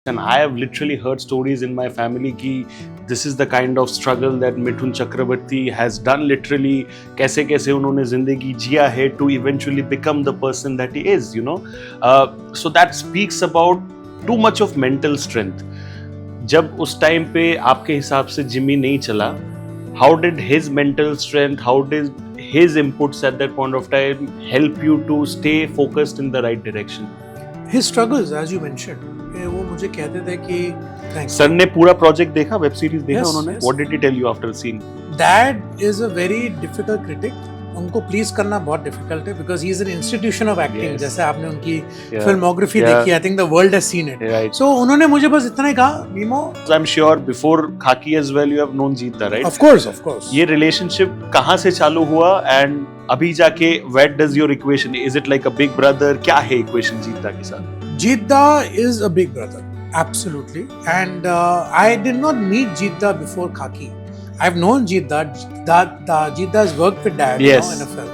And I have literally heard stories in my family ki this is the kind of struggle that Mithun Chakrabarti has done literally. कैसे कैसे उन्होंने जिंदगी जिया है to eventually become the person that he is, you know. So that speaks about too much of mental strength. जब उस time पे आपके हिसाब से जिमी नहीं चला, how did his mental strength, how did his inputs at that point of time help you to stay focused in the right direction? His struggles, as you mentioned, कि वो मुझे कहते थे कि सर ने पूरा प्रोजेक्ट देखा, वेब सीरीज देखा Yes, उन्होंने? yes. What did he tell you after seeing? Dad is a very difficult critic. उनको प्लीज करना बहुत डिफिकल्ट है because he is an institution of acting. Yes. जैसे आपने उनकी Yeah. Filmography Yeah. देखी, I think the world has seen it. Right. सो उन्होंने मुझे बस इतना ही कहा, memo, So I'm sure before Khaki as well you have known Jeeta, right? Of course ये रिलेशनशिप कहाँ से चालू हुआ एंड अभी जाके where does your equation, is it like a big brother, क्या है इक्वेशन जीता के साथ? Jeeta is a big brother, absolutely. And I did not meet Jeeta before Khaki. I've known Jeeta. Jeeta has worked with Dad, Yes. in a film.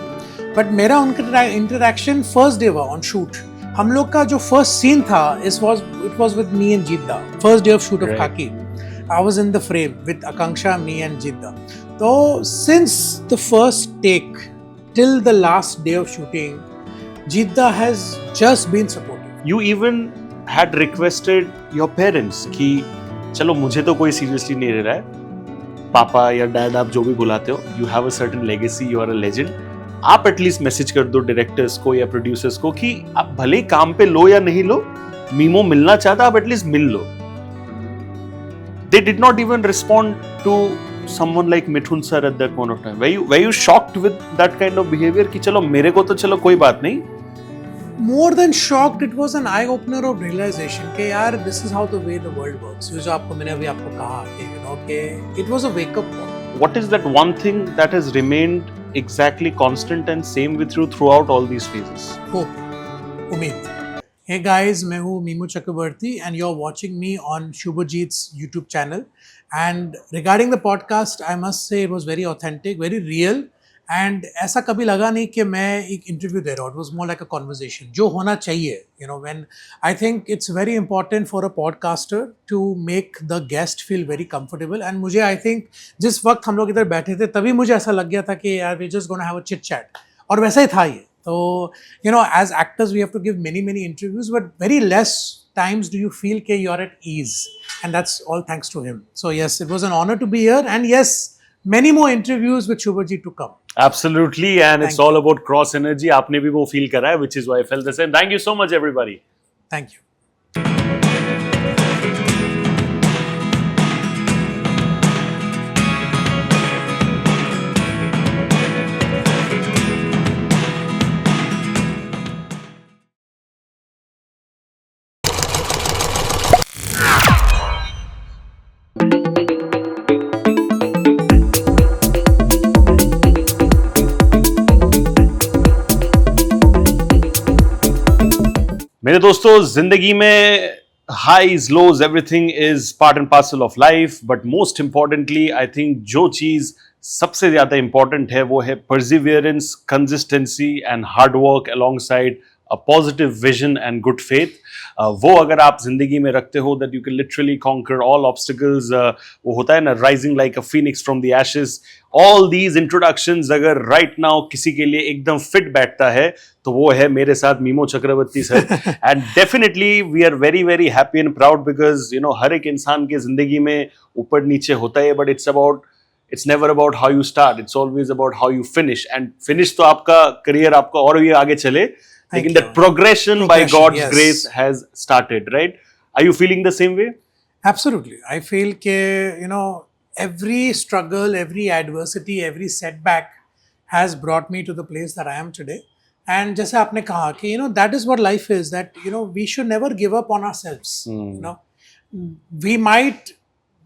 But मेरा उनका interaction first day हुआ on shoot. हम लोग का जो first scene था, it was with me and Jeeta. First day of shoot of Right. Khaki. I was in the frame with Akanksha, me and Jeeta. So since the first take till the last day of shooting, Jeeta has just been supportive. You even had requested your parents कि चलो मुझे तो कोई seriously नहीं ले रहा है, पापा या डैड आप जो भी बुलाते हो, you have a certain legacy, you are a legend. आप एटलीस्ट मैसेज कर दो डायरेक्टर्स को या प्रोड्यूसर्स को कि आप भले काम पे लो या नहीं लो, मीमो मिलना चाहता, आप at least mill low. They did not even respond to someone like Mithun sir at that point of time. Were you shocked with that kind of behavior कि चलो मेरे को तो चलो कोई बात नहीं? More than shocked, it was an eye opener of realization कि यार this is how the way the world works. ये जो आपको मैंने अभी आपको कहा कि you know कि it was a wake up call. What is that one thing that has remained exactly constant and same with you throughout all these phases? Hope, उम्मीद. Hey guys, मैं हूँ memo Chakraborty and you're watching me on Shubhajit's YouTube channel. And regarding the podcast, I must say it was very authentic, very real. And ऐसा कभी लगा नहीं कि मैं एक इंटरव्यू दे रहा हूँ. It was more like a conversation, जो होना चाहिए. You know, when I think it's very important for a podcaster to make the guest feel very comfortable. And मुझे I think जिस वक्त हम लोग इधर बैठे थे तभी मुझे ऐसा लग गया था कि यार we're just gonna have a chit chat. और वैसा ही था ये. तो you know, as actors we have to give many interviews, but very less times do you feel कि you're at ease. And that's all thanks to him. So yes, it was an honor to be here. And yes, many more interviews with Shubhajit to come. Absolutely, and it's all about cross energy. आपने भी वो feel करा है, which is why I felt the same. Thank you so much, everybody. Thank you. मेरे दोस्तों, जिंदगी में highs, lows, everything is part and parcel of life. But most importantly, I think जो चीज सबसे ज्यादा important है वो है perseverance, consistency and hard work alongside a positive vision and good faith. वो अगर आप जिंदगी में रखते हो that you can literally conquer all obstacles. वो होता है ना, rising like a phoenix from the ashes. All these introductions अगर right now किसी के लिए एकदम fit बैठता है तो वो है मेरे साथ Mimo Chakraborty sir. And definitely we are very very happy and proud because you know हर एक इंसान की जिंदगी में ऊपर नीचे होता है, but it's never about how you start, it's always about how you finish. And finish तो आपका करियर आपका और भी आगे चले, लेकिन that progression by God's grace has started, right? Are you feeling the same way? Absolutely. I feel कि you know every struggle, every adversity, every setback has brought me to the place that I am today. And जैसे आपने कहा कि you know that is what life is, that you know we should never give up on ourselves. You know, we might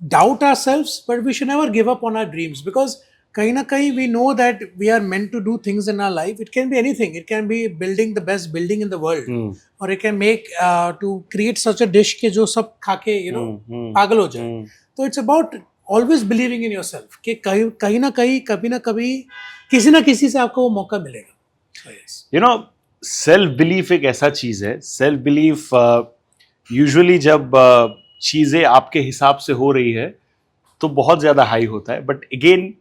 doubt ourselves, but we should never give up on our dreams, because कहीं ना कहीं we know that we are meant to do things in our life. It can be anything. It can be building the best building in the world, or it can make to create such a dish कि जो सब खा के you know पागल हो जाए. तो it's about always believing in yourself कि कहीं ना कहीं कभी ना कभी किसी ना किसी से आपको वो मौका मिलेगा. यू नो, सेल्फ बिलीफ एक ऐसा चीज है, सेल्फ बिलीफ यूजुअली जब चीज़ें आपके हिसाब से हो रही है तो बहुत ज़्यादा हाई होता है, बट अगेन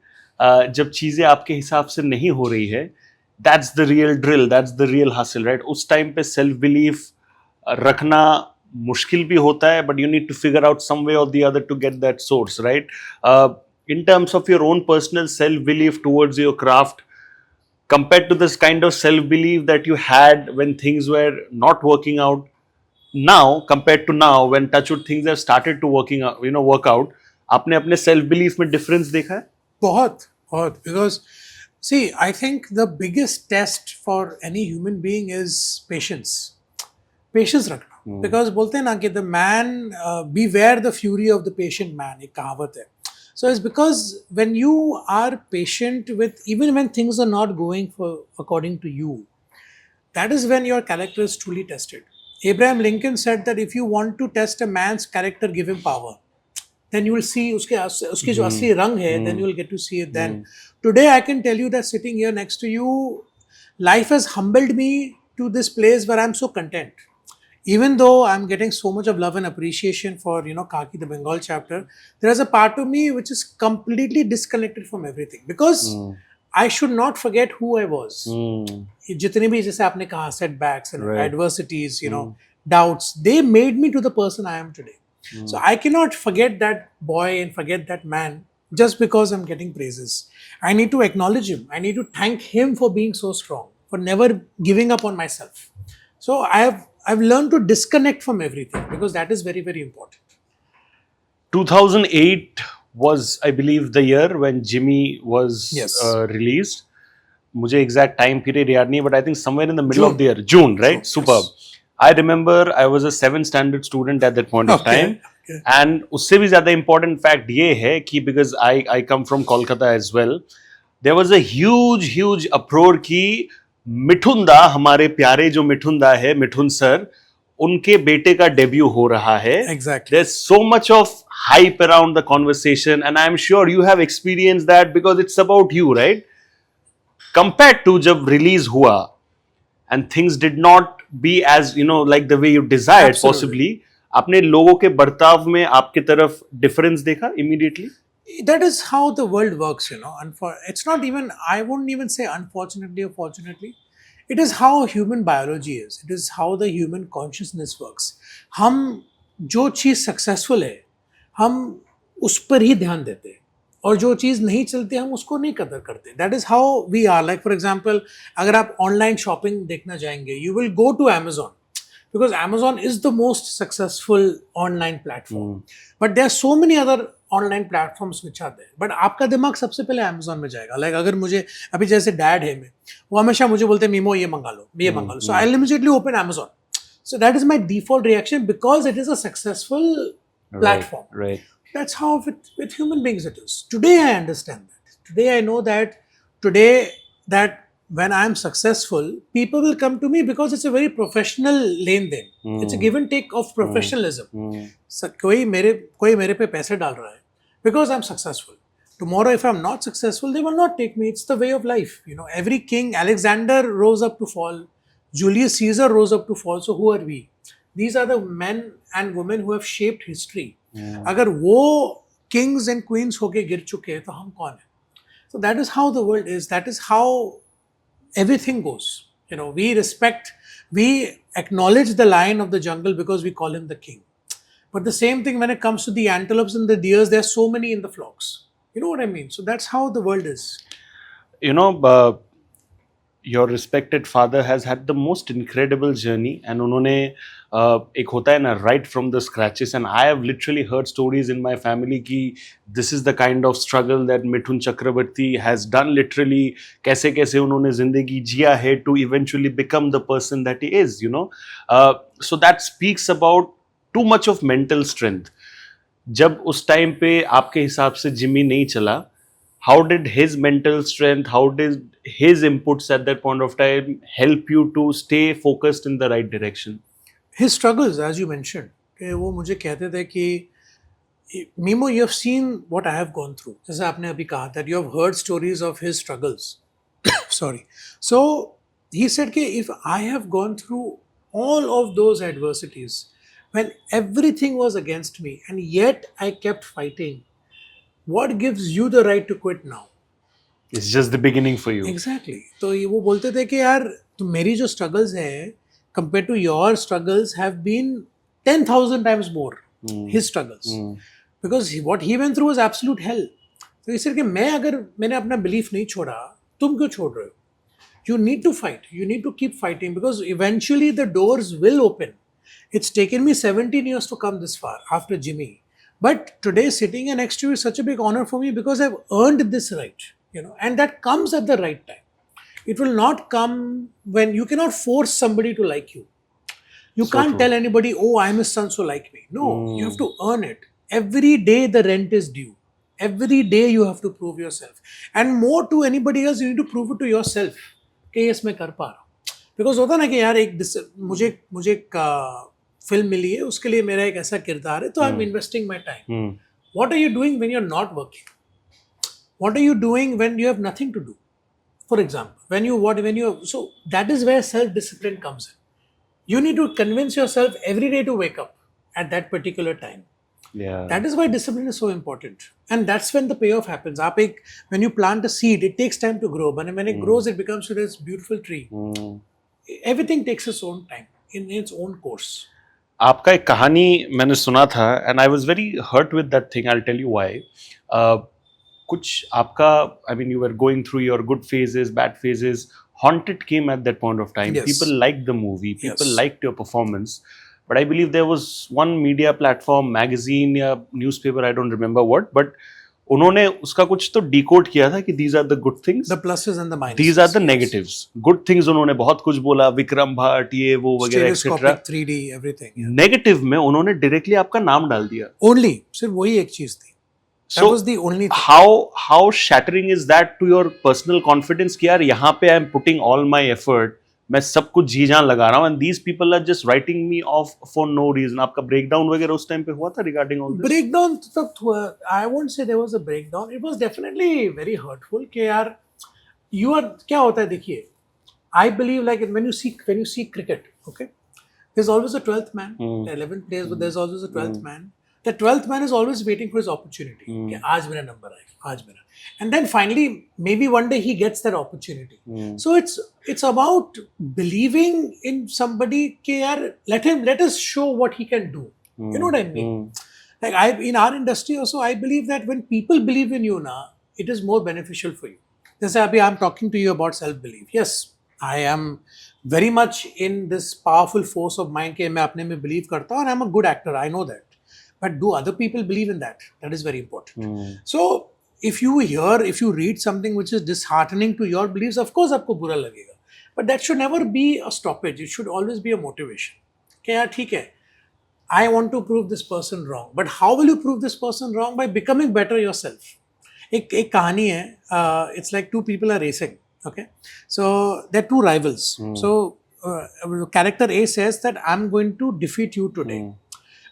जब चीज़ें आपके हिसाब से नहीं हो रही है, that's the real drill, that's the real हासिल, राइट? उस टाइम पे सेल्फ बिलीफ रखना मुश्किल भी होता है, but you need to figure out some way और the other to get that source, right? In terms of your own personal self belief towards your craft, compared to this kind of self belief that you had when things were not working out, now compared to now when touchwood things have started to working out, work out, आपने अपने self belief में difference देखा है? बहुत बहुत because see I think the biggest test for any human being is patience रखना because बोलते हैं ना कि the man beware the fury of the patient man, एक कहावत है. So it's because when you are patient with even when things are not going for according to you, that is when your character is truly tested. Abraham Lincoln said that if you want to test a man's character, give him power. Then you will see उसके जो असली रंग है, then you will get to see it then. Today I can tell you that sitting here next to you, life has humbled me to this place where I'm so content. Even though I'm getting so much of love and appreciation for Kaki the Bengal chapter, there is a part of me which is completely disconnected from everything because I should not forget who I was. जितने भी जैसे आपने कहा setbacks and Right. adversities, doubts, they made me to the person I am today. So I cannot forget that boy and forget that man just because I'm getting praises. I need to acknowledge him. I need to thank him for being so strong, for never giving up on myself. So I've learned to disconnect from everything because that is very, very important. 2008 was, I believe, the year when Jimmy was Yes. Released. मुझे exact time period याद नहीं, but I think somewhere in the middle June. of the year, June, right? June, Superb. yes. I remember I was a 7th standard student at that point of Okay, time. okay. And उससे भी ज़्यादा important fact ये है कि because I come from Kolkata as well, there was a huge uproar कि मिठुन दा, हमारे प्यारे जो मिठुन दा है, मिठुन सर, उनके बेटे का डेब्यू हो रहा है. Exactly. There's so much of hype around the conversation, and I'm sure you have experienced that because it's about you, right? Compared to जब release हुआ and things did not be as like the way you desired. Absolutely. Possibly आपने लोगों के बर्ताव में आपकी तरफ difference देखा immediately? That is how the world works, And it's not even, I wouldn't even say unfortunately or fortunately. It is how human biology is. It is how the human consciousness works. हम जो चीज़ successful है हम उस पर ही ध्यान देते हैं और जो चीज़ नहीं चलती हम उसको नहीं कदर करते. That is how we are. Like for example अगर आप ऑनलाइन शॉपिंग देखना चाहेंगे you will go to Amazon because Amazon is the most successful online platform. But there are so many other online platforms which are there. But आपका दिमाग सबसे पहले Amazon में जाएगा. Like अगर मुझे अभी जैसे डैड है मैं वो हमेशा मुझे बोलते हैं मीमो ये मंगा लो. So I'll immediately open Amazon. So that is my default reaction because it is a successful platform. Right. That's how with human beings it is. Today I understand that. Today I know that when I'm successful, people will come to me because it's a very professional lane then. It's a give and take of professionalism. So, कोई मेरे पे पैसे डाल रहा है because I'm successful. Tomorrow if I'm not successful, they will not take me. It's the way of life. Every king, Alexander rose up to fall. Julius Caesar rose up to fall. So who are we? These are the men and women who have shaped history. अगर वो kings and queens होके गिर चुके हैं तो हम कौन हैं? So that is how the world is. That is how everything goes. We acknowledge the lion of the jungle because we call him the king. But the same thing when it comes to the antelopes and the deers, there are so many in the flocks. You know what I mean? So that's how the world is. Your respected father has had the most incredible journey, and उन्होंने एक होता है ना right from the scratches, and I have literally heard stories in my family कि this is the kind of struggle that Mithun Chakraborty has done literally, कैसे कैसे उन्होंने जिंदगी जिया है to eventually become the person that he is, so that speaks about too much of mental strength. जब उस time पे आपके हिसाब से जिमी नहीं चला, how did his mental strength, how did his inputs at that point of time help you to stay focused in the right direction? His struggles, as you mentioned, कि वो मुझे कहते थे कि Mimo, you have seen what I have gone through. जैसे आपने अभी कहा that you have heard stories of his struggles. Sorry. So he said कि if I have gone through all of those adversities, when everything was against me and yet I kept fighting. What gives you the right to quit now? It's just the beginning for you. Exactly. तो ये वो बोलते थे कि यार तो मेरी जो struggles है compared to your struggles have been 10,000 times more his struggles because what he went through was absolute hell. तो इसलिए कि मैंने अपना belief नहीं छोड़ा, तुम क्यों छोड़ रहे हो? You need to fight. You need to keep fighting because eventually the doors will open. It's taken me 17 years to come this far after Jimmy. But today, sitting here next to you is such a big honor for me because I've earned this right, and that comes at the right time. It will not come when you cannot force somebody to like you. You can't tell anybody, oh, I'm his son, so like me. No, you have to earn it. Every day the rent is due. Every day you have to prove yourself. And more to anybody else, you need to prove it to yourself. कि yes, मैं कर पा रहा हूँ. Because होता ना कि यार मुझे एक फिल्म मिली है, उसके लिए मेरा एक ऐसा किरदार है, तो I am investing my time. What are you doing when you're not working? What are you doing when you have nothing to do? For example, so that is where self-discipline comes in. You need to convince yourself every day to wake up at that particular time. Yeah. That is why discipline is so important. And that's when the payoff happens. When you plant a seed, it takes time to grow. But when it grows, it becomes this beautiful tree. Everything takes its own time, in its own course. आपका एक कहानी मैंने सुना था and I was very hurt with that thing. I will tell you why. कुछ आपका, I mean you were going through your good phases, bad phases. Haunted came at that point of time. Yes. People liked the movie. People Yes. liked your performance. But I believe there was one media platform, magazine या newspaper, I don't remember what, but उन्होंने उसका कुछ तो decode किया था कि these are the good things. The pluses and the minuses. These are the negatives. Good things उन्होंने बहुत कुछ बोला, विक्रम भट्ट ये वो वगैरह etcetera. Stereoscopic 3D, everything. Yeah. Negative में उन्होंने डायरेक्टली आपका नाम डाल दिया. Only. सिर्फ वही एक चीज थी. That So was the only thing. how shattering is that to your personal confidence कि यार यहाँ पे I am putting all my effort, मैं सब कुछ जी जान लगा रहा हूँ and these people are just writing me off for no reason. आपका breakdown वगैरह उस टाइम पे हुआ था regarding all this? Breakdown तक हुआ. I won't say there was a breakdown. It was definitely very hurtful कि यार क्या होता है देखिए. I believe like when you see cricket, okay, there's always a 12th man. The 11th plays, but there's always a 12th man. The 12th man is always waiting for his opportunity. कि आज मेरा number आएगा, आज मेरा. And then finally, maybe one day he gets that opportunity. So it's about believing in somebody कि यार let us show what he can do. You know what I mean? Like in our industry also, I believe that when people believe in you now, it is more beneficial for you. जैसे अभी I'm talking to you about self-belief. Yes, I am very much in this powerful force of mind कि मैं अपने में believe करता हूँ and I'm a good actor. I know that. But do other people believe in that? That is very important. So if you read something which is disheartening to your beliefs, of course आपको बुरा लगेगा. But that should never be a stoppage. It should always be a motivation. कि यार ठीक है, I want to prove this person wrong. But how will you prove this person wrong? By becoming better yourself. एक कहानी है. It's like two people are racing. Okay, so they're two rivals. So character A says that I'm going to defeat you today.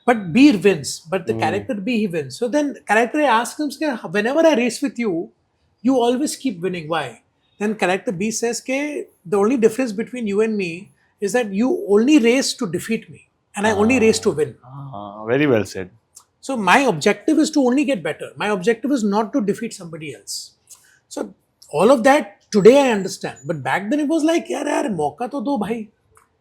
But B wins. But the character B, he wins. So then character A asks him, whenever I race with you, you always keep winning. Why? Then character B says, the only difference between you and me is that you only race to defeat me. And I only race to win. Very well said. So my objective is to only get better. My objective is not to defeat somebody else. So all of that, today I understand. But back then it was like, yaar, mauka to do bhai.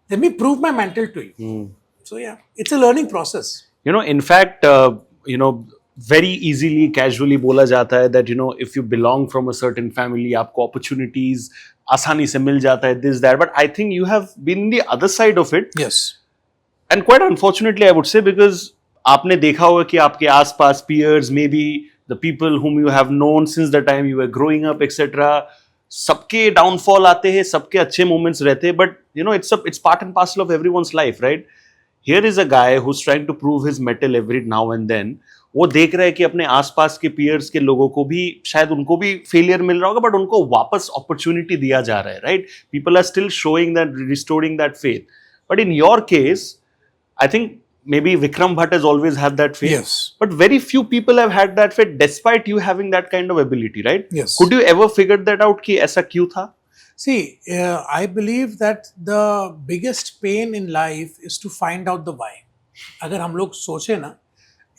Let me prove my mantle to you. So yeah, it's a learning process. You know, in fact, very easily, casually बोला जाता है that, if you belong from a certain family, आपको opportunities आसानी से मिल जाता है, this, that. But I think you have been the other side of it. Yes. And quite unfortunately, I would say, because आपने देखा होगा कि आपके आसपास peers, maybe the people whom you have known since the time you were growing up, etc. सबके downfall आते हैं, सबके अच्छे moments रहते हैं, but it's part and parcel of everyone's life, right? Here is a guy who's trying to prove his mettle every now and then. वो देख रहा है कि अपने आसपास के peers के लोगों को भी शायद उनको भी failure मिल रहा होगा, but उनको वापस opportunity दिया जा रहा है, right? People are still showing that, restoring that faith. But in your case, I think maybe Vikram Bhatt has always had that faith. Yes. But very few people have had that faith despite you having that kind of ability, right? Yes. Could you ever figure that out कि ऐसा क्यों था? See, I believe that the biggest pain in life is to find out the why. अगर हम लोग सोचे ना,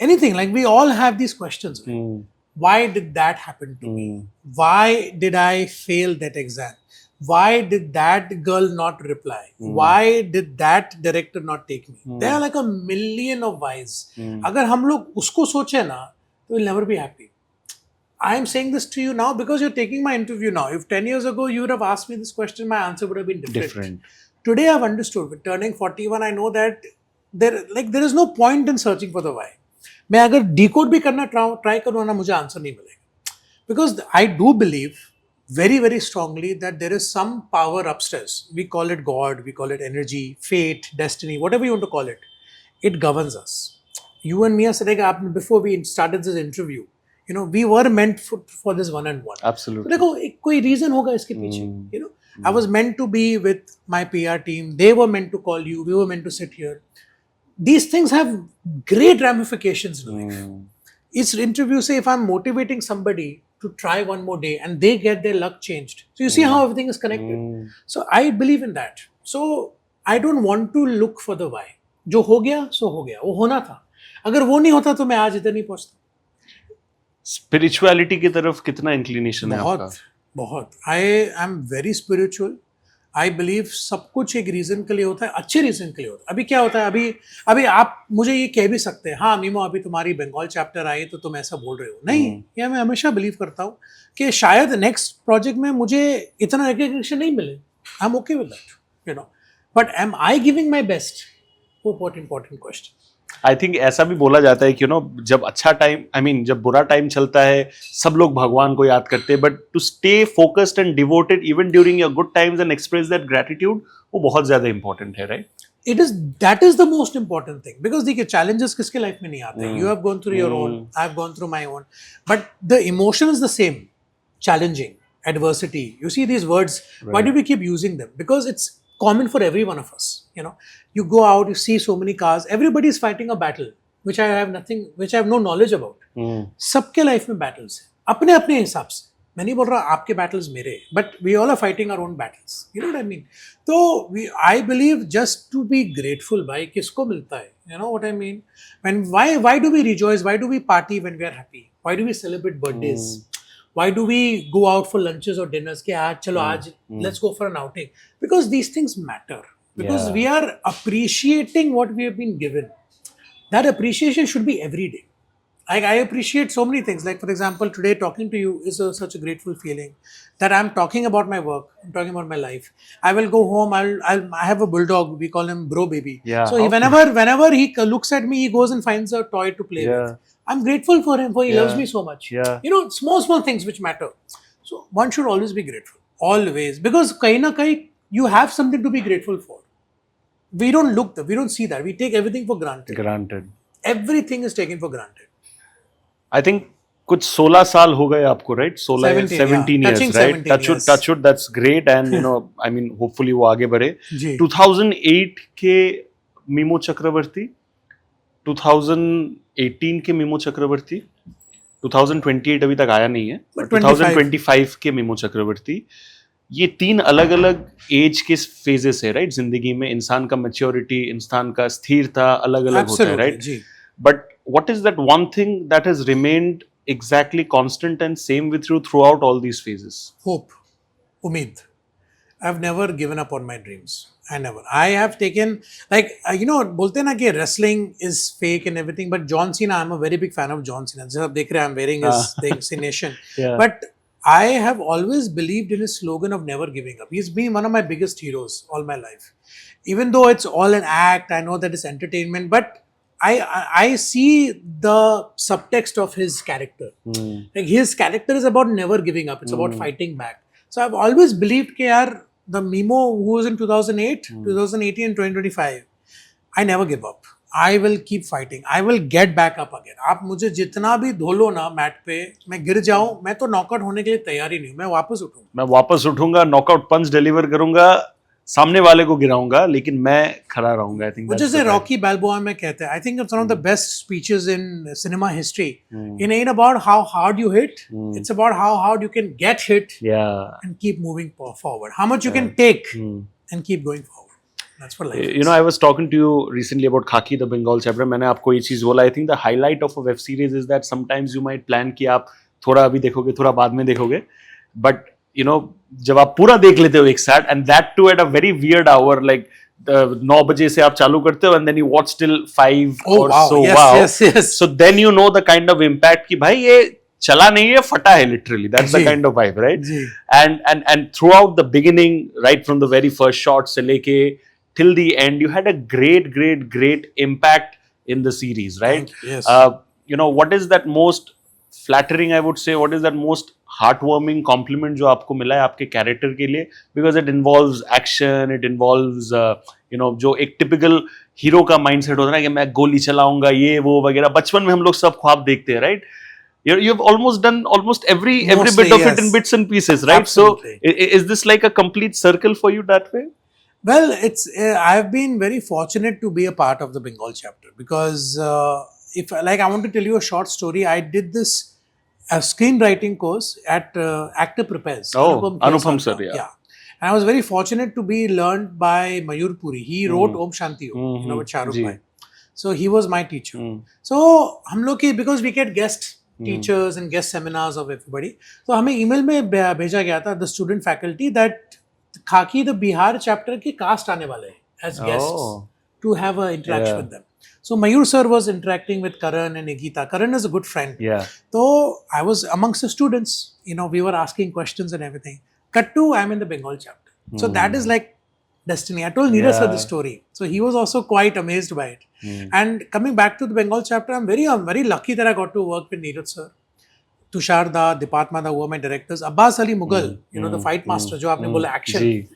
anything, like we all have these questions. Hmm. Why did that happen to me? Why did I fail that exam? Why did that girl not reply? Why did that director not take me? There are like a million of whys. अगर हम लोग उसको सोचे ना, तो we'll never be happy. I am saying this to you now because you're taking my interview now. If 10 years ago you would have asked me this question, my answer would have been different. Today I've understood. With turning 41, I know that there is no point in searching for the why. मैं अगर decode भी करना try करूँ ना, मुझे answer नहीं मिलेगा. Because I do believe very, very strongly that there is some power upstairs. We call it God, we call it energy, fate, destiny, whatever you want to call it. It governs us. You and me are sitting up before we started this interview. You know, we were meant for this one-on-one. Absolutely. तो देखो एक कोई reason होगा इसके पीछे. You know, I was meant to be with my PR team. They were meant to call you. We were meant to sit here. These things have great ramifications in life. It's interview, say if I'm motivating somebody to try one more day and they get their luck changed. So you see how everything is connected. So I believe in that. So I don't want to look for the why. जो हो गया सो हो गया, वो होना था. अगर वो नहीं होता तो मैं आज इधर नहीं पहुंचता. स्पिरिचुअलिटी की तरफ कितना इंक्लिनेशन है आपका? बहुत. I am very spiritual. I believe सब कुछ एक रीजन के लिए होता है, अच्छे रीजन के लिए होता है. अभी क्या होता है, अभी आप मुझे ये कह भी सकते हैं, हाँ मीमो अभी तुम्हारी बंगाल चैप्टर आई तो तुम ऐसा बोल रहे हो. नहीं, ये मैं हमेशा बिलीव करता हूँ कि शायद नेक्स्ट प्रोजेक्ट में मुझे इतना रिकग्निशन नहीं मिले. I am okay with that, you know. But am I giving my best? वो बहुत इंपॉर्टेंट क्वेश्चन. आई थिंक ऐसा भी बोला जाता है कि जब अच्छा टाइम जब बुरा टाइम चलता है सब लोग भगवान को याद करते हैं, but to stay focused and devoted even during your good times and express that gratitude, वो बहुत ज्यादा इंपॉर्टेंट है, right? That is the most important thing, because देखिए challenges किसके लाइफ में नहीं आते. You have gone through your own, I have gone through my own, but the emotion is the same. Challenging, adversity. You see these words. Right. Why do we keep using them? Because it's common for every one of us. You know, you go out, you see so many cars. Everybody is fighting a battle, which I have no knowledge about. सबके life में battles हैं, अपने अपने हिसाब से. मैं नहीं बोल रहा आपके battles मेरे, but we all are fighting our own battles. You know what I mean? तो I believe just to be grateful, भाई किसको मिलता है? You know what I mean? Why do we rejoice? Why do we party when we are happy? Why do we celebrate birthdays? Why do we go out for lunches or dinners? कि आज चलो आज let's go for an outing. Because these things matter. Because we are appreciating what we have been given. That appreciation should be every day. I appreciate so many things. Like for example, today talking to you is such a grateful feeling that I'm talking about my work. I'm talking about my life. I will go home. I have a bulldog. We call him Bro Baby. Yeah. So whenever he looks at me, he goes and finds a toy to play with. I'm grateful for him, for he loves me so much. Yeah. You know, small things which matter. So one should always be grateful. Always. Because kahin na kahin, you have something to be grateful for. We don't see that. We take everything for granted. Everything is taken for granted. I think कुछ 16 साल हो गए आपको, right? 17 years, right? Touchwood, that's great, and I mean, hopefully वो आगे बढ़े. 2008 के memo चक्रवर्ती, 2018 के मीमो चक्रवर्ती, 2028 अभी तक आया नहीं है, 2025 के मीमो चक्रवर्ती, ये 3 अलग अलग एज के फेजेस है, राइट? जिंदगी में इंसान का मैच्योरिटी, इंसान का स्थिरता अलग अलग होता है, right? But what is that one thing that has remained exactly constant and same with you throughout all these phases? Hope, umid. I've never given up on my dreams. I never. I have taken, like, bolte na ki wrestling is fake and everything, but John Cena, I'm a very big fan of John Cena. Just dekh rahe, I'm wearing his thing, Cination. But I have always believed in his slogan of never giving up. He's been one of my biggest heroes all my life. Even though it's all an act, I know that it's entertainment, but I see the subtext of his character. Like his character is about never giving up. It's about fighting back. So I've always believed कि यार the Mimo who was in 2008, 2018 and 2025, I never give up. I will keep fighting. I will get back up again. आप मुझे जितना भी धोलो ना mat पे, मैं गिर जाऊं, मैं तो नॉकआउट होने के लिए तैयार ही नहीं हूं. मैं वापस उठूंगा, नॉकआउट पंच डिलीवर करूंगा, सामने वाले को गिराऊंगा, लेकिन मैं खड़ा रहूंगा. आई थिंक जैसे रॉकी बैल्बोआ में कहते हैं, I think it's one of the best speeches in cinema history. It ain't about how hard you hit, it's about how hard you can get hit and keep moving forward, how much you can take and keep going forward. That's what life You is. know, I was talking to you recently about Khaki the Bengal chapter. मैंने आपको ये चीज बोला. I think the highlight of a web series is that sometimes you might plan कि आप थोड़ा अभी देखोगे, थोड़ा बाद में देखोगे, but you know जब आप पूरा देख लेते हो एक साथ, and that too at a very weird hour, like 9 बजे से आप चालू करते हो and then you watch till 5 Oh or wow! so. Yes, Wow. yes, yes. So then you know the kind of impact कि भाई ये चला नहीं है, फटा है literally. That's the ji. kind of vibe, right? Ji. And throughout the beginning, right from the very first shot से लेके till the end, you had a great impact in the series, right? Thank you. Yes. You know, what is that most flattering, I would say, what is that most heartwarming compliment जो आपको मिला है आपके character के लिए? Because it involves action, it involves, you know, जो एक typical hero का mindset होता है ना कि मैं गोली चलाऊंगा, ये वो वगैरह. बचपन में हम लोग सब ख्वाब देखते हैं, right? You've almost done almost every Mostly, bit of it yes. in bits and pieces, right? Absolutely. So is this like a complete circle for you that way? Well, it's I've been very fortunate to be a part of the Bengal chapter because if like I want to tell you a short story. I did this screenwriting course at Actor Prepares. Oh, Anupam sir, yeah. And I was very fortunate to be learned by Mayur Puri. He wrote Om Shanti Om, you know, with Shah Rukh ji. Bhai. So he was my teacher. So हम लोग के because we get guest teachers and guest seminars of everybody. So हमें email में भेजा गया था the student faculty that Khaki the Bihar chapter के cast आने वाले हैं as guests Oh. to have a interaction Yeah. with them. So Mayur sir was interacting with Karan and Igita. Karan is a good friend. Yeah. So I was amongst the students. You know, we were asking questions and everything. Cut to I'm in the Bengal chapter. So that is like destiny. I told Neeraj sir the story. So he was also quite amazed by it. And coming back to the Bengal chapter, I'm very lucky that I got to work with Neeraj sir. Tushar Da, Dipatma Da, who were my directors. Abbas Ali Mughal, you know, the fight master, jo aapne bola action. Ji.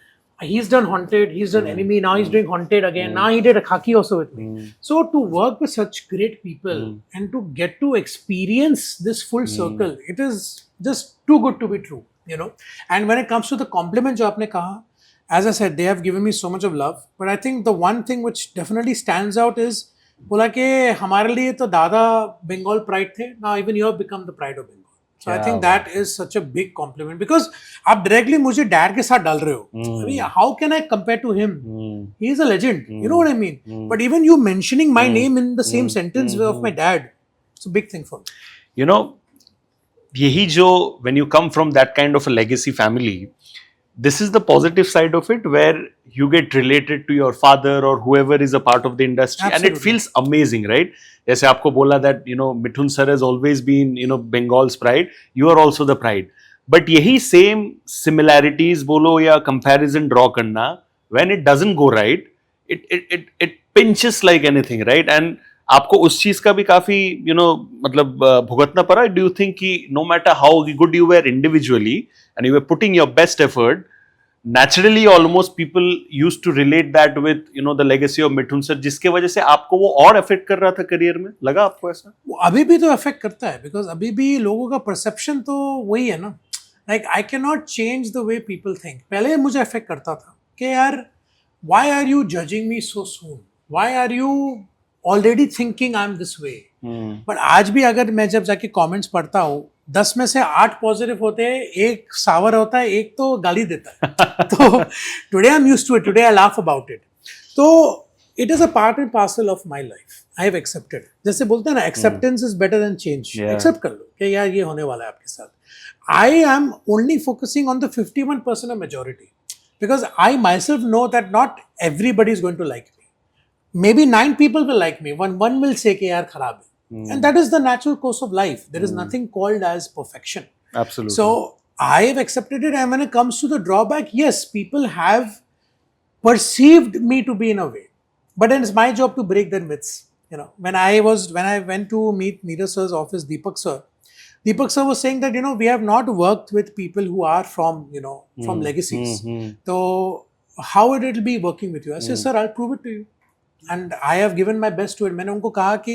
He's done Haunted, he's done Enemy, now he's doing Haunted again. Now he did a Khaki also with me. So to work with such great people and to get to experience this full circle, it is just too good to be true, you know. And when it comes to the compliment jo aapne kaha, as I said, they have given me so much of love. But I think the one thing which definitely stands out is बोला कि हमारे लिए तो दादा Bengal pride थे. Now even you have become the pride of Bengal. So I think that is such a big compliment because आप directly मुझे dad के साथ डाल रहे हो. I mean, how can I compare to him? He is a legend. You know what I mean? But even you mentioning my name in the same sentence of my dad, it's a big thing for me. You know, यही जो when you come from that kind of a legacy family, this is the positive side of it where you get related to your father or whoever is a part of the industry. And it Absolutely. feels amazing, right? जैसे आपको बोला that, you know, Mithun sir has always been, you know, Bengal's pride. You are also the pride. But यही same similarities बोलो या comparison draw करना, when it doesn't go right, it pinches like anything, right? And आपको उस चीज का भी काफी, you know, मतलब भुगतना पड़ा. Do you think कि no matter how good you were individually and you were putting your best effort, naturally almost people used to relate that with, you know, the legacy of Mithun sir, जिसके वजह से आपको वो और affect कर रहा था करियर में? लगा आपको ऐसा? वो अभी भी तो अफेक्ट करता है बिकॉज अभी भी लोगों का परसेप्शन तो वही है ना. Like I can not change the way people think. पहले मुझे अफेक्ट करता था कि यार why are you judging me so soon, why are you already thinking I am this way. But आज भी अगर मैं जब जाके कमेंट्स पढ़ता हूँ 10 में से 8 पॉजिटिव होते हैं, एक सावर होता है, एक तो गाली देता है. तो today I am used to it, today I laugh about it. तो it is a part and parcel of my life. I have accepted. जैसे बोलते हैं ना, acceptance is better than change. Accept कर लो कि यार ये होने वाला है आपके साथ. I am only focusing on the 51% of majority because I myself know that not everybody is going to like me. Maybe 9 people will like me. One will say कि यार खराब है. And that is the natural course of life. There is nothing called as perfection. Absolutely. So I have accepted it, and when it comes to the drawback, yes, people have perceived me to be in a way, but then it's my job to break their myths. You know, when I went to meet Neeraj sir's office, Deepak sir was saying that, you know, we have not worked with people who are from, you know, from legacies. So how it will be working with you? I said, sir, I'll prove it to you. And I have given my best to it. मैंने उनको कहा कि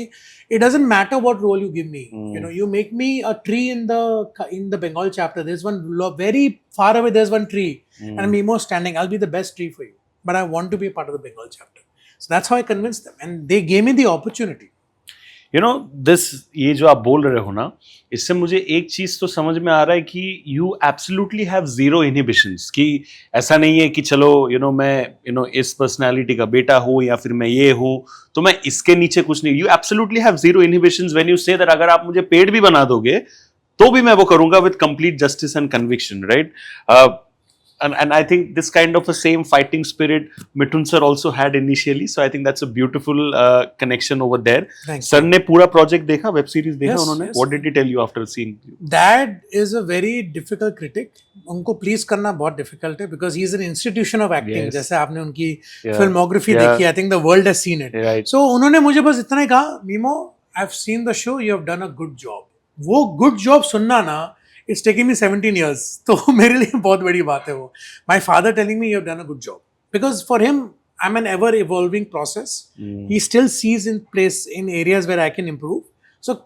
it doesn't matter what role you give me. You know, you make me a tree in the Bengal chapter. There's one very far away. There's one tree, and Mimo standing. I'll be the best tree for you. But I want to be a part of the Bengal chapter. So that's how I convinced them, and they gave me the opportunity. You know this, ये जो आप बोल रहे हो ना, इससे मुझे एक चीज तो समझ में आ रहा है कि you absolutely have zero inhibitions, कि ऐसा नहीं है कि चलो मैं इस पर्सनालिटी का बेटा हूँ या फिर मैं ये हूँ तो मैं इसके नीचे कुछ नहीं. You absolutely have zero inhibitions when you say that अगर आप मुझे पेड़ भी बना दोगे तो भी मैं वो करूंगा with complete justice and conviction, right? And I think this kind of a same fighting spirit Mithun sir also had initially, so I think that's a beautiful connection over there. Thank Sir you. ने पूरा project देखा, web series देखा Yes, उन्होंने? yes. What did he tell you after seeing? Dad is a very difficult critic. उनको please करना बहुत difficult है because he is an institution of acting. Yes. जैसे आपने उनकी Yeah. Filmography Yeah. देखी, I think the world has seen it. Right. सो उन्होंने मुझे बस इतना ही कहा, memo I have seen the show, you have done a good job. वो गुड जॉब सुनना ना, इट्स टेकिंग मी 17 years. तो मेरे लिए बहुत बड़ी बात है वो. My father telling me you have done a good job, because for him I am an ever evolving process. He still sees in place in areas where I can improve. So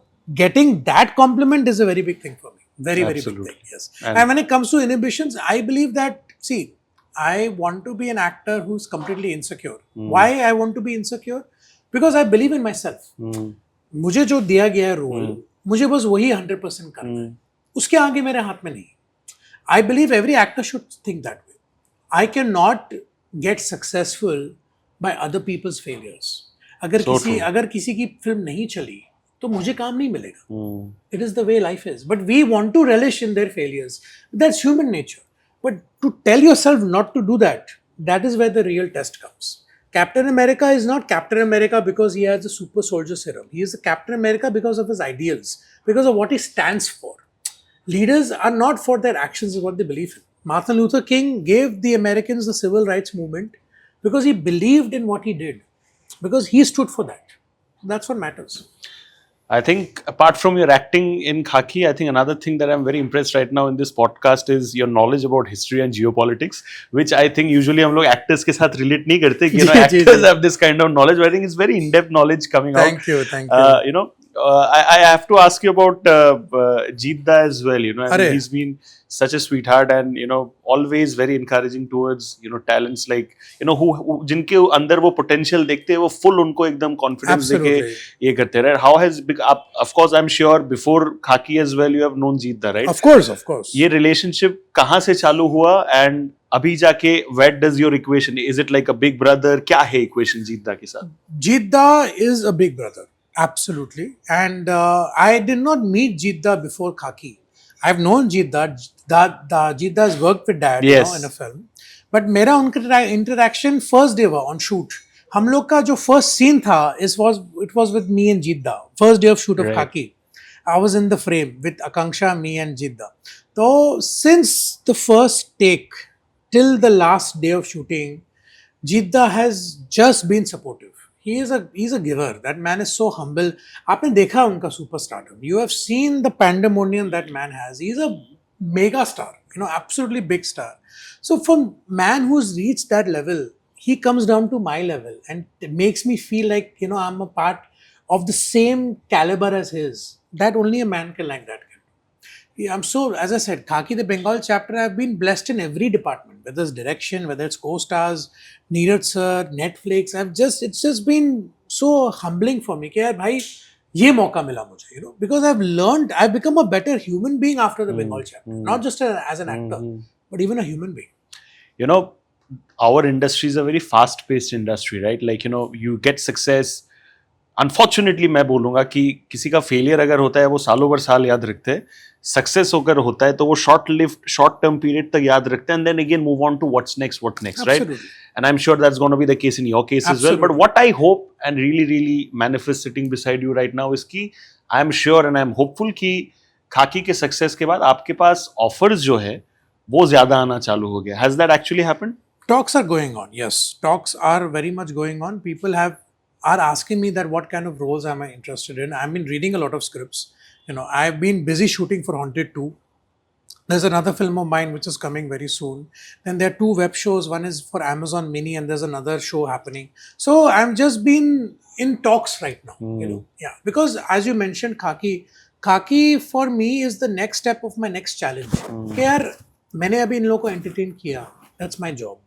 getting that compliment is a very big thing for me. Very big Absolutely. thing. Yes. And- And when it comes to inhibitions, I believe that, see, I want to be an actor who's completely insecure. Why I want to be insecure? Because I believe in myself. मुझे जो दिया गया है role, मुझे बस वही 100% करना है. उसके आगे मेरे हाथ में नहीं. I believe every actor should think that way. I cannot get successful by other people's failures. अगर So किसी true. अगर किसी की फिल्म नहीं चली तो मुझे काम नहीं मिलेगा. It is the way life is. But we want to relish in their failures. That's human nature. But to tell yourself not to do that, that is where the real test comes. Captain America is not Captain America because he has a super soldier serum. He is a Captain America because of his ideals, because of what he stands for. Leaders are not for their actions, is what they believe in. Martin Luther King gave the Americans the civil rights movement because he believed in what he did, because he stood for that. That's what matters. I think apart from your acting in Khaki, I think another thing that I'm very impressed right now in this podcast is your knowledge about history and geopolitics, which I think usually हम लोग actors के साथ relate नहीं करते कि actors have this kind of knowledge, but I think it's very in-depth knowledge coming out. Thank you, thank you. I have to ask you about Jeet Da as well. I mean, he's been such a sweetheart and always very encouraging towards talents like who जिनके अंदर वो potential देखते हैं वो full उनको एकदम confidence देके ये करते हैं, right? How has of course I'm sure before Khaki as well you have known Jeet Da, right? Of course. ये relationship कहाँ से चालू हुआ and अभी जाके where does your equation, is it like a big brother, क्या है equation Jeet Da के साथ? Jeet Da is a big brother. Absolutely. And I did not meet Jeet Da before Khaki. I've known Jeet Da. Jeet Da has worked with Dad in a film. But मेरा उनका interaction first day on shoot. हम लोग का जो first scene था, it was with me and Jeet Da. First day of shoot of Khaki. I was in the frame with Akanksha, me and Jeet Da. So since the first take till the last day of shooting, Jeet Da has just been supportive. He's a giver. That man is so humble. आपने देखा उनका superstardom. You have seen the pandemonium that man has. He's a mega star, absolutely big star. So for man who's reached that level, he comes down to my level and it makes me feel like I'm a part of the same caliber as his. That only a man can like that. I'm so, as I said, Khaki the Bengal chapter, I've been blessed in every department, whether it's direction, whether it's co-stars, Neeraj sir, Netflix. It's just been so humbling for me कि यार भाई ये मौका मिला मुझे, because I've become a better human being after the Bengal chapter, not just as an actor, but even a human being. Our industry is a very fast-paced industry, right? Like, you get success. Unfortunately, मैं बोलूँगा कि किसी का failure अगर होता है वो सालों भर साल याद रखते हैं, सक्सेस होकर होता है तो वो शॉर्ट टर्म पीरियड तक याद रखते हैं and then again move on to what's next, right? And I'm sure that's going to be the case in your case as well. But what I hope and really manifest sitting beside you right now is कि I'm sure and I'm hopeful कि खाकी के success के बाद आपके पास offers जो है वो ज्यादा आना चालू हो गया. Has that actually happened? Talks are going on. Yes, talks are very much going on. People are asking me that what kind of roles am I interested in. I've been reading a lot of scripts. I've been busy shooting for Haunted 2. There's another film of mine which is coming very soon. Then there are 2 web shows. One is for Amazon Mini and there's another show happening. So I'm just been in talks right now. Yeah, because as you mentioned, Khaki for me is the next step of my next challenge. कि यार मैंने अभी इन लोगों को entertain किया. That's my job.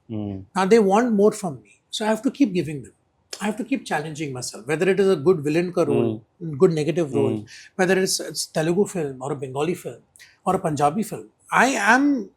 Now they want more from me. So I have to keep giving them. I have to keep challenging myself, whether it is a good villain ka role, good negative role, whether it's Telugu film or a Bengali film or a Punjabi film. I am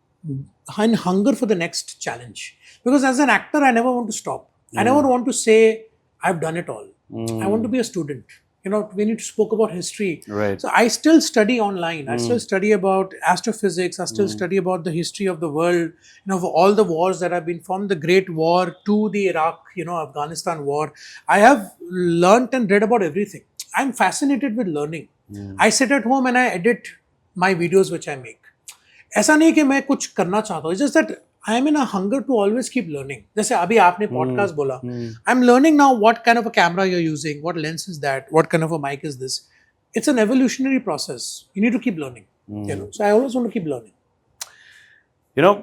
in hunger for the next challenge, because as an actor, I never want to stop. I never want to say I've done it all. I want to be a student. You know, when you spoke about history, Right. so I still study online. I still study about astrophysics. I still study about the history of the world. You know, for all the wars that have been, from the Great War to the Iraq, Afghanistan war. I have learnt and read about everything. I'm fascinated with learning. I sit at home and I edit my videos which I make. ऐसा नहीं कि मैं कुछ करना चाहता हूँ. It's just that I am in a hunger to always keep learning. जैसे अभी आपने podcast बोला, I'm learning now what kind of a camera you're using, what lens is that, what kind of a mic is this. It's an evolutionary process. You need to keep learning. You know, so I always want to keep learning. You know,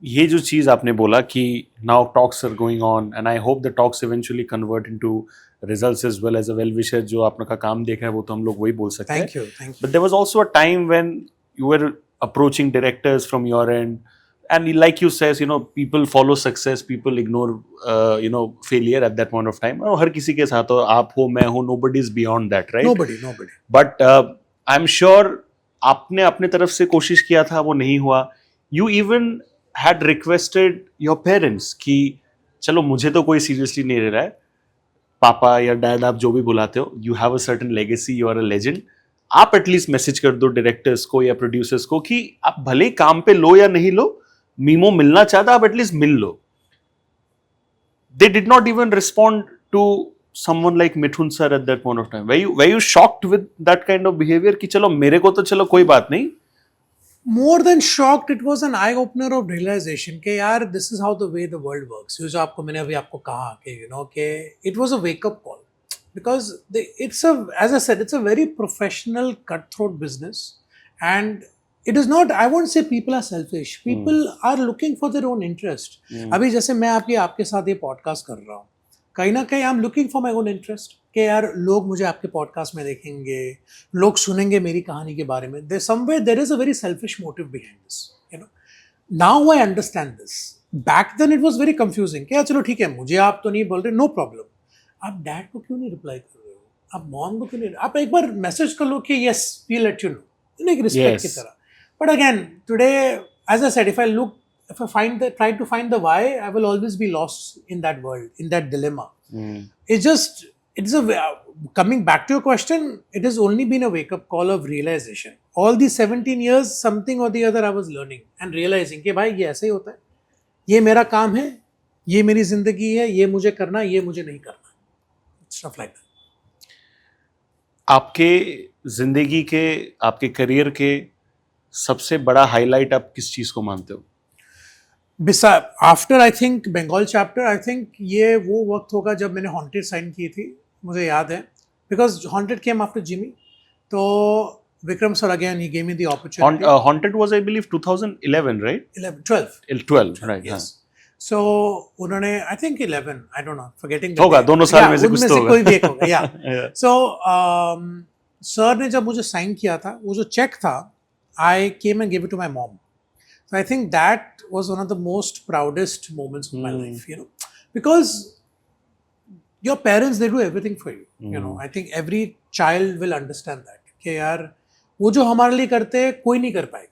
ये जो चीज़ आपने बोला कि now talks are going on and I hope the talks eventually convert into results as well. As a well-wisher, जो आपका काम देखा है वो तो हम लोग वही बोल सकते हैं. Thank you. Thank you. But there was also a time when you were approaching directors from your end, and like you says, you know, people follow success, people ignore failure at that point of time. और हर किसी के साथ हो, आप हो, मैं हूँ, nobody is beyond that, right? Nobody. But I'm sure आपने अपने तरफ से कोशिश किया था, वो नहीं हुआ. You even had requested your parents कि चलो मुझे तो कोई seriously नहीं ले रहा है, पापा या डैड आप जो भी बुलाते हो, you have a certain legacy, you are a legend. आप एटलीस्ट मैसेज कर दो डायरेक्टर्स को या प्रोड्यूसर्स को कि आप भले ही काम पे लो या नहीं लो, मीमो मिलना चाहता, आप at least mill low. They did not even respond to someone like Mithun sir at that point of time. Were you shocked with that kind of behavior कि चलो मेरे को तो चलो कोई बात नहीं? More than shocked, it was an eye opener of realization कि यार this is how the way the world works. जो आपको मैंने अभी आपको कहा कि कि it was a wake up call. Because as I said, it's a very professional, cutthroat business, and it is not. I won't say people are selfish. People are looking for their own interest. अभी जैसे मैं आपके साथ ये podcast कर रहा हूँ, कहीं ना कहीं I'm looking for my own interest. कि यार लोग मुझे आपके podcast में देखेंगे, लोग सुनेंगे मेरी कहानी के बारे में. Somewhere there is a very selfish motive behind this. You know, now I understand this. Back then it was very confusing. कि यार चलो ठीक है, मुझे आप तो नहीं बोल रहे, no problem. आप डैड को क्यों नहीं रिप्लाई कर रहे हो, आप मॉम को क्यों नहीं, आप एक बार मैसेज कर लो कि yes we let you know, एक रिस्पेक्ट की तरह. But again today as I said, if I try to find the why, I will always be lost in that world, in that dilemma. Coming back to your question, it has only been a wake up call of realization. All these 17 years, something or the other I was learning and realizing कि भाई ये ऐसे ही होता है, ये मेरा काम है, ये मेरी जिंदगी है, ये मुझे करना, ये मुझे नहीं करना. Stuff like that. आपके जिंदगी के, आपके करियर के सबसे बड़ा हाईलाइट आप किस चीज को मानते हो? After I think Bengal chapter, I think ये वो वक्त होगा जब मैंने हॉन्टेड साइन की थी, मुझे याद है, because haunted came after Jimmy. तो Vikram sir again he gave me the opportunity. Haunted was I believe 2011, right? 12, right. Yes. So उन्होंने I think 11, I don't know, forgetting the होगा, दोनों साल में से कुछ तो होगा. कोई भी एक होगा. Yeah. So सर ने जब मुझे साइन किया था, वो जो चेक था, I came and gave it to my mom. So I think that was one of the most proudest moments of my life, you know, because your parents, they do everything for you. You know, I think every child will understand that कि यार वो जो हमारे लिए करते हैं कोई नहीं कर पाएगा.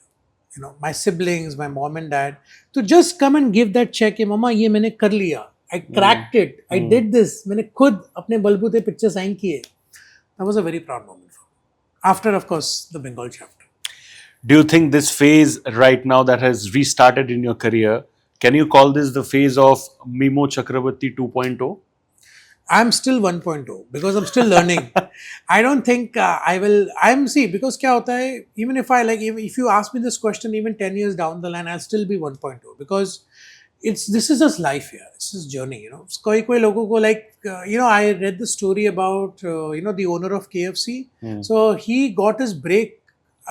You know, my siblings, my mom and dad, to just come and give that check, mama ये मैंने कर लिया, I cracked it, I did this, मैंने खुद अपने बलबूते पिक्चर साइन किए. That was a very proud moment for me. After, of course, the Bengal chapter. Do you think this phase right now that has restarted in your career, can you call this the phase of Mimo Chakrabarti 2.0? I'm still 1.0 because I'm still learning. I don't think because क्या होता है, even if you ask me this question even 10 years down the line, I'll still be 1.0 because this is just life here. This is journey, you know. कोई लोगों को I read the story about the owner of KFC. So he got his break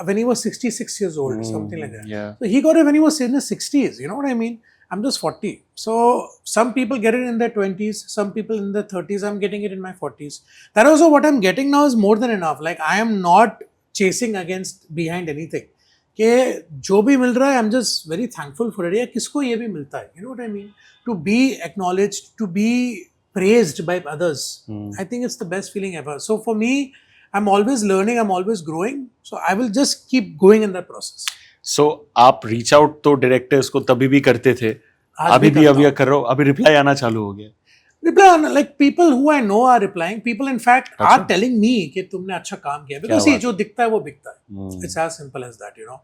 when he was 66 years old, something like that. Yeah. So he got it when he was in his 60s. You know what I mean? I'm just 40. So some people get it in their 20s, some people in their 30s. I'm getting it in my 40s. That also what I'm getting now is more than enough. Like I am not chasing behind anything. कि जो भी मिल रहा है, I'm just very thankful for it. या किसको ये भी मिलता है, you know what I mean? To be acknowledged, to be praised by others, I think it's the best feeling ever. So for me, I'm always learning, I'm always growing, so I will just keep going in that process. सो आप reach out तो directors को तभी भी करते थे, आज अभी भी करता अभी हूं. कर रहे हो, अभी रिप्लाई आना चालू हो गया. Reply on, like people who I know are replying. People in fact अच्छा. are telling me कि तुमने अच्छा काम किया, because see, बात जो दिखता है वो बिकता है. It's as simple as that, you know.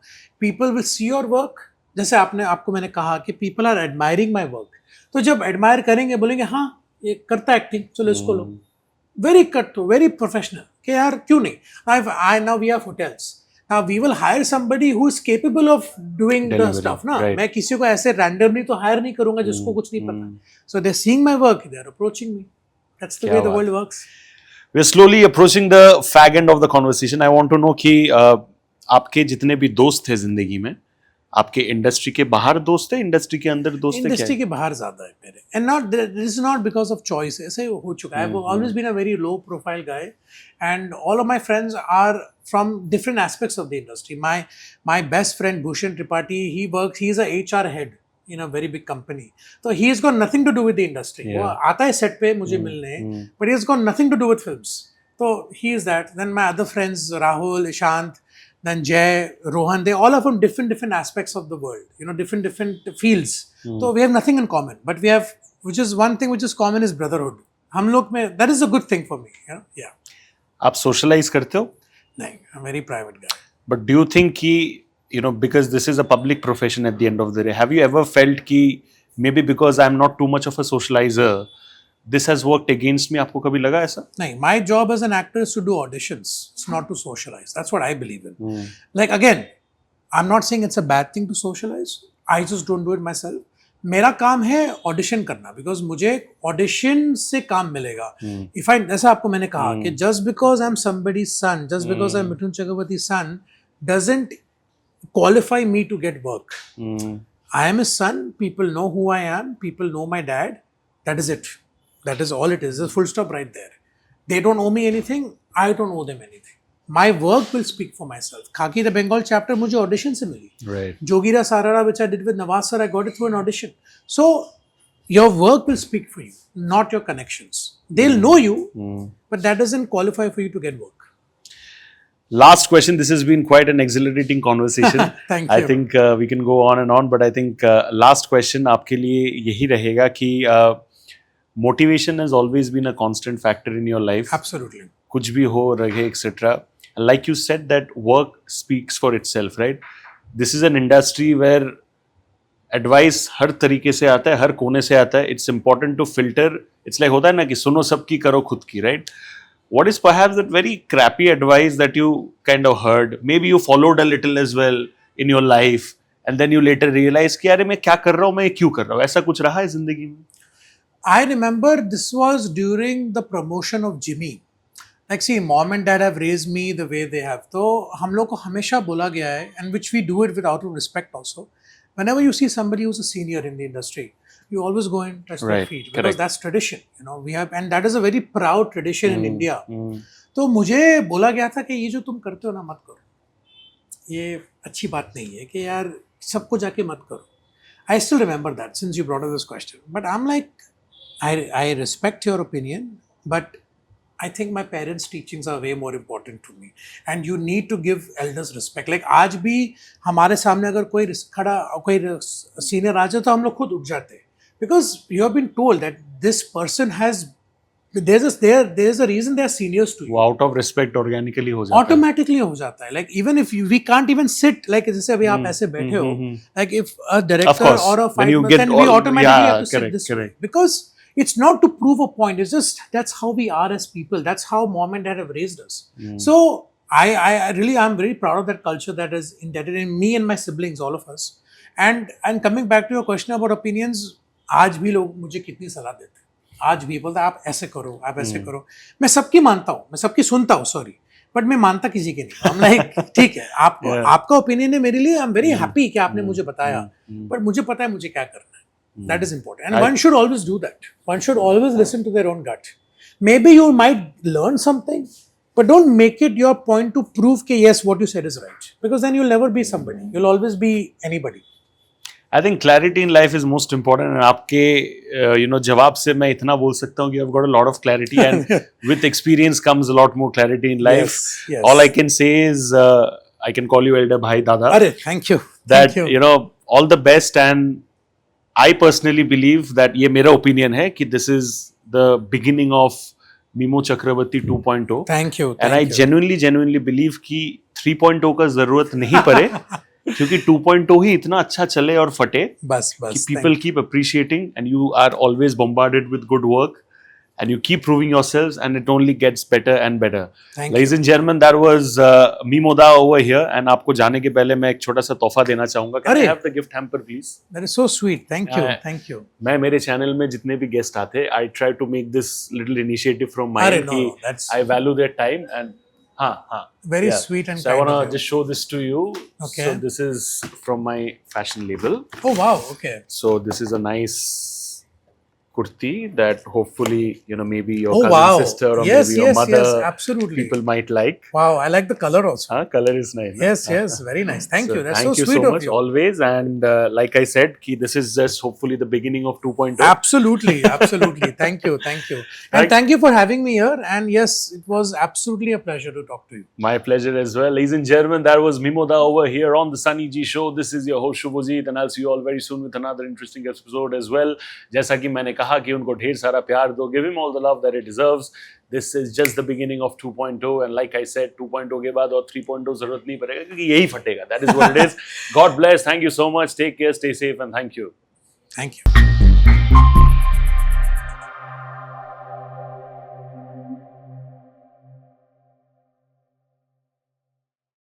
People will see your work. जैसे आपको मैंने कहा कि people are admiring my work. तो जब admire करेंगे बोलेंगे हाँ ये करता है एक्टिंग, चलो इसको लो. Very cut through, very professional. कि यार क्यों नहीं? Now we have hotels. Now we will hire somebody who is capable of doing the Delivery, stuff. ना right. मैं किसी को ऐसे randomly तो hire नहीं करूँगा जिसको कुछ नहीं पता. So they're seeing my work, they're approaching me. That's the क्या way the बात. world works. We're slowly approaching the fag end of the conversation. I want to know कि आपके जितने भी दोस्त थे जिंदगी में, आपके इंडस्ट्री के बाहर दोस्त थे, इंडस्ट्री के अंदर दोस्त थे, क्या इंडस्ट्री है? के बाहर ज्यादा है मेरे, and not this is not because of choice, ऐसे हो चुका है. I have always been a very low profile guy, and all of my friends are from different aspects of the industry. My best friend Bhushan Tripathi, he is a HR head in a very big company. So he's got nothing to do with the industry. Yeah. वो आता है set पे मुझे मिलने, but he's got nothing to do with films. So he is that. Then my other friends, Rahul, Ishant, then Jay, Rohan, they all are from different aspects of the world. You know, different fields. So we have nothing in common, but we have, which is one thing which is common is brotherhood. हम लोग में, that is a good thing for me. You know, yeah. आप socialise करते हो? नहीं, I'm a very private guy. But do you think कि you know, because this is a public profession at the end of the day, have you ever felt कि maybe because I'm not too much of a socializer, this has worked against me? आपको कभी लगा ऐसा? नहीं, my job as an actor is to do auditions. It's not to socialize. That's what I believe in. Like again, I'm not saying it's a bad thing to socialize. I just don't do it myself. मेरा काम है audition करना, because मुझे audition से काम मिलेगा. If I, जैसा आपको मैंने कहा कि just because I am somebody's son, just because I am Mithun Chakraborty son, doesn't qualify me to get work. I am his son. People know who I am. People know my dad. That is it. That is all it is. There's a full stop right there. They don't owe me anything. I don't owe them anything. My work will speak for myself. Khaki the Bengal chapter मुझे audition से मिली. Right. Jogira Sarara, which I did with Nawaz sir, I got it through an audition. So your work will speak for you, not your connections. They'll know you, but that doesn't qualify for you to get work. Last question. This has been quite an exhilarating conversation. Thank I you. think we can go on, but I think last question आपके लिए यही रहेगा कि motivation has always been a constant factor in your life. Absolutely. कुछ भी हो रहे etc. Like you said that work speaks for itself, right? This is an industry where advice हर तरीके से आता है, हर कोने से आता है. It's important to filter. It's like होता है ना कि सुनो सबकी करो खुद की, right? What is perhaps that very crappy advice that you kind of heard? Maybe you followed a little as well in your life, and then you later realize कि यार मैं क्या कर रहा हूँ, मैं क्यों कर रहा हूँ? ऐसा कुछ रहा है जिंदगी में? I remember this was during the promotion of Jimmy. Like see, mom and dad have raised me the way they have. तो हम लोग को हमेशा बोला गया है, and which we do it with out of respect also. Whenever you see somebody who's a senior in the industry, you always go and touch their Right, feet, because correct. that's tradition. You know, we have, and that is a very proud tradition in India. तो मुझे बोला गया था कि ये जो तुम करते हो ना मत करो, ये अच्छी बात नहीं है कि यार सबको जाके मत करो. I still remember that since you brought up this question. But I'm like, I respect your opinion, but I think my parents' teachings are way more important to me. And you need to give elders respect. Like आज भी हमारे सामने अगर कोई senior आ जाए तो हम लोग खुद उठ जाते हैं. Because you have been told that this person has, there's a reason they are seniors to you. वो out of respect organically हो जाता है. Automatically हो जाता है. Like even if we can't even sit, like जैसे अभी आप ऐसे बैठे हो, like if a director course. or a When you fight, get then we all- automatically yeah, have to sit correct, this way. correct. Because it's not to prove a point. It's just that's how we are as people. That's how mom and dad have raised us. So I really I'm very proud of that culture that is indebted in me and my siblings, all of us. And coming back to your question about opinions, आज भी लोग मुझे कितनी सलाह देते हैं. आज भी बोलते हैं आप ऐसे करो, आप ऐसे करो. मैं सबकी मानता हूँ, मैं सबकी सुनता हूँ, सॉरी, बट मैं मानता किसी के नहीं. I'm like, ठीक है, आपका ओपिनियन है मेरे लिए, आई एम वेरी हैप्पी कि आपने मुझे बताया, बट मुझे पता है मुझे क्या करना है. That is important. And one should always do that. One should always listen to their own gut. Maybe you might learn something, but don't make it your point to prove that yes, what you said is right. Because then you'll never be somebody. You'll always be anybody. I think clarity in life is most important and आपके जवाब से मैं इतना बोल सकता हूँ कि I got a lot of clarity and with experience comes a lot more clarity in life Yes, yes. All I can say is I can call you Elder भाई दादा अरे thank you that all the best, and I personally believe that ये मेरा opinion है कि this is the beginning of Mimo Chakrabarti 2.0 thank you and I genuinely believe कि 3.0 का जरूरत नहीं पड़े क्योंकि 2.0 ही इतना अच्छा चले और फटे बस कि बस people keep appreciating and you are always bombarded with good work and you keep proving yourselves and it only gets better and better. Thank Ladies and gentlemen, that was Mimoda over here and आपको जाने के पहले मैं एक छोटा सा तोहफा देना चाहूंगा. Can I have the gift hamper please? That is so sweet. Thank you. Thank you. मैं मेरे चैनल में जितने भी गेस्ट आते I try to make this little initiative from my अरे end no, कि that's I value their time and हाँ very yeah. sweet and So I kind wanna of you. just show this to you. Okay. So this is from my fashion label. Oh wow, okay. So this is a nice kurti that hopefully maybe your Oh cousin wow. sister or Yes, maybe your yes, mother yes, absolutely. people might like. Wow, I like the color also. Color is nice. Yes, yes, very nice. Thank So you. That's thank so you sweet so of much you. always, and like I said ki this is just hopefully the beginning of 2.0. Absolutely, absolutely. Thank you, thank you. And thank you for having me here. And yes, it was absolutely a pleasure to talk to you. My pleasure as well. Ladies and gentlemen, that was Mimoda over here on the Sunny G Show. This is your host Shubhajit and I'll see you all very soon with another interesting episode as well. जैसा कि मैंने कहा कि उनको ढेर सारा प्यार दो. Give him all the love that he deserves. This is just the beginning of 2.0 and like I said 2.0 के बाद और 3.0 जरूरत नहीं पड़ेगा क्योंकि यही फटेगा. That is what it is. God bless. Thank you so much. Take care. Stay safe and thank you. Thank you.